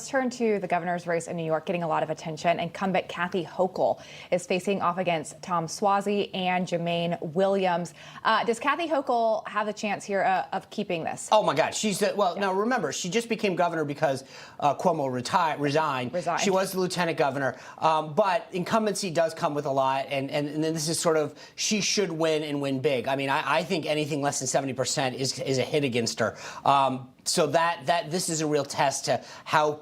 let's turn to the governor's race in New York, getting a lot of attention. Incumbent Kathy Hochul is facing off against Tom Suozzi and Jermaine Williams. Does Kathy Hochul have a chance here of keeping this? Oh, my God. She's now, remember, she just became governor because Cuomo resigned. She was the lieutenant governor. But incumbency does come with a lot. And then this is sort of, she should win and win big. I mean, I think anything less than 70% is a hit against her. So this is a real test to how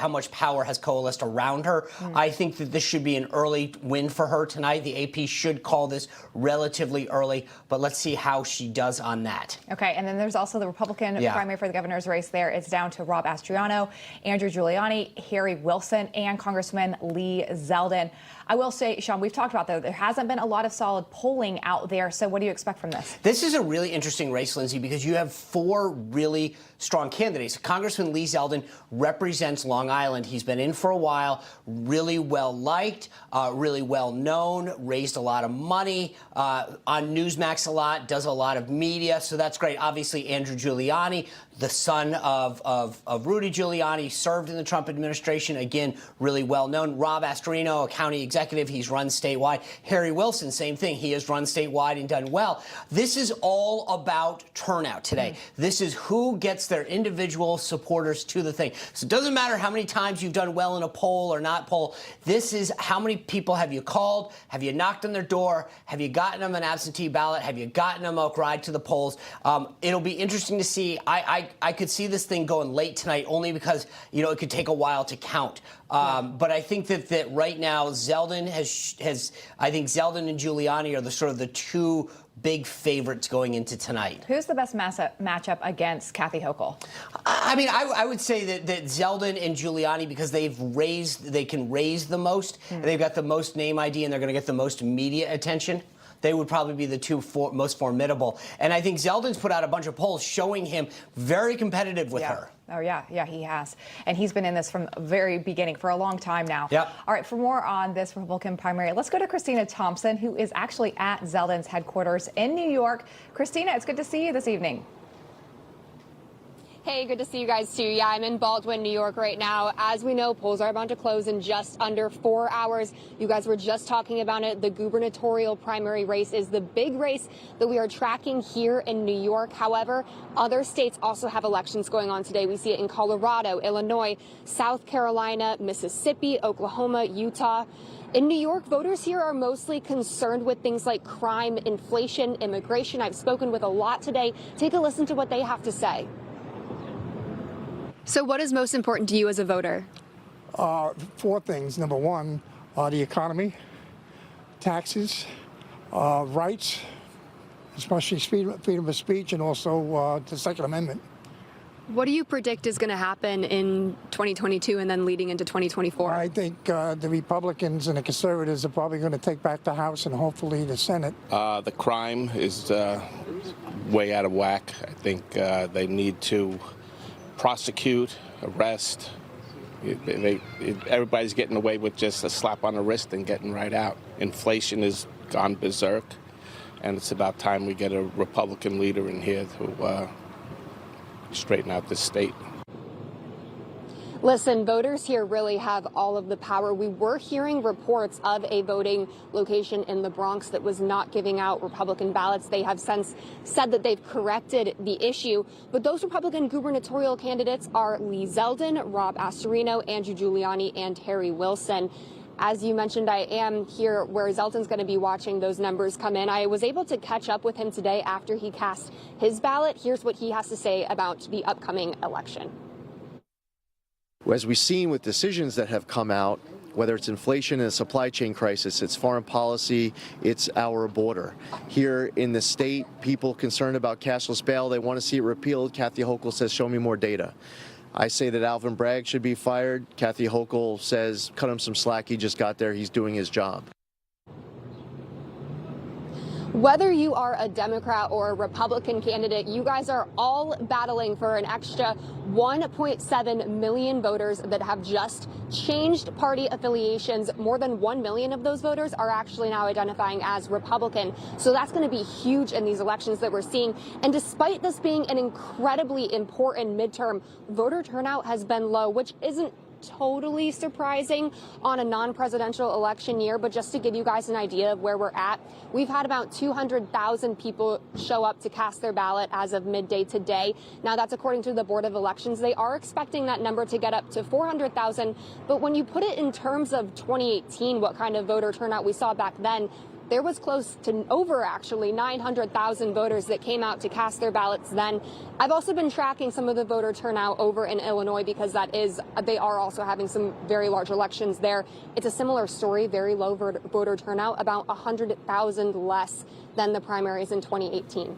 much power has coalesced around her. I think that this should be an early win for her tonight. The AP should call this relatively early, but let's see how she does on that. Okay, and then there's also the Republican primary for the governor's race there. It's down to Rob Astroianno, Andrew Giuliani, Harry Wilson, and Congressman Lee Zeldin. I will say, Sean, we've talked about that. There hasn't been a lot of solid polling out there. So what do you expect from this? This is a really interesting race, Lindsay, because you have four really strong candidates. Congressman Lee Zeldin represents Long Island. He's been in for a while, really well liked, really well known, raised a lot of money on Newsmax a lot, does a lot of media. So that's great. Obviously, Andrew Giuliani, the son of Rudy Giuliani, served in the Trump administration. Again, really well known. Rob Astroianno, a county executive. He's run statewide. Harry Wilson, same thing. He has run statewide and done well. This is all about turnout today. This is who gets their individual supporters to the thing. So it doesn't matter how many times you've done well in a poll or not poll. This is how many people have you called? Have you knocked on their door? Have you gotten them an absentee ballot? Have you gotten them a ride to the polls? It'll be interesting to see. I could see this thing going late tonight only because, you know, it could take a while to count. But I think that right now Zeldin I think Zeldin and Giuliani are the sort of the two big favorites going into tonight. Who's the best matchup against Kathy Hochul? I mean, I would say that Zeldin and Giuliani, because they can raise the most, and they've got the most name ID, and they're going to get the most media attention. They would probably be the two most formidable. And I think Zeldin's put out a bunch of polls showing him very competitive with her. Oh, yeah, he has. And he's been in this from the very beginning for a long time now. Yep. All right, for more on this Republican primary, let's go to Christina Thompson, who is actually at Zeldin's headquarters in New York. Christina, it's good to see you this evening. Hey, good to see you guys, too. Yeah, I'm in Baldwin, New York right now. As we know, polls are about to close in just under 4 hours. You guys were just talking about it. The gubernatorial primary race is the big race that we are tracking here in New York. However, other states also have elections going on today. We see it in Colorado, Illinois, South Carolina, Mississippi, Oklahoma, Utah. In New York, voters here are mostly concerned with things like crime, inflation, immigration. I've spoken with a lot today. Take a listen to what they have to say. So what is most important to you as a voter? Four things. Number one, the economy, taxes, rights, especially freedom of speech, and also the Second Amendment. What do you predict is going to happen in 2022 and then leading into 2024? I think the Republicans and the conservatives are probably going to take back the House and hopefully the Senate. The crime is way out of whack. I think they need to prosecute, arrest. Everybody's getting away with just a slap on the wrist and getting right out. Inflation has gone berserk, and it's about time we get a Republican leader in here to straighten out this state. Listen, voters here really have all of the power. We were hearing reports of a voting location in the Bronx that was not giving out Republican ballots. They have since said that they've corrected the issue. But those Republican gubernatorial candidates are Lee Zeldin, Rob Astroianno, Andrew Giuliani, and Harry Wilson. As you mentioned, I am here where Zeldin's going to be watching those numbers come in. I was able to catch up with him today after he cast his ballot. Here's what he has to say about the upcoming election. As we've seen with decisions that have come out, whether it's inflation and a supply chain crisis, it's foreign policy, it's our border. Here in the state, people concerned about cashless bail, they want to see it repealed. Kathy Hochul says, show me more data. I say that Alvin Bragg should be fired. Kathy Hochul says, cut him some slack, he just got there, he's doing his job. Whether you are a Democrat or a Republican candidate, you guys are all battling for an extra 1.7 million voters that have just changed party affiliations. More than 1 million of those voters are actually now identifying as Republican. So that's going to be huge in these elections that we're seeing. And despite this being an incredibly important midterm, voter turnout has been low, which isn't totally surprising on a non-presidential election year, but just to give you guys an idea of where we're at, we've had about 200,000 people show up to cast their ballot as of midday today. Now, that's according to the Board of Elections. They are expecting that number to get up to 400,000, but when you put it in terms of 2018, what kind of voter turnout we saw back then, there was close to over, actually, 900,000 voters that came out to cast their ballots then. I've also been tracking some of the voter turnout over in Illinois because they are also having some very large elections there. It's a similar story, very low voter turnout, about 100,000 less than the primaries in 2018.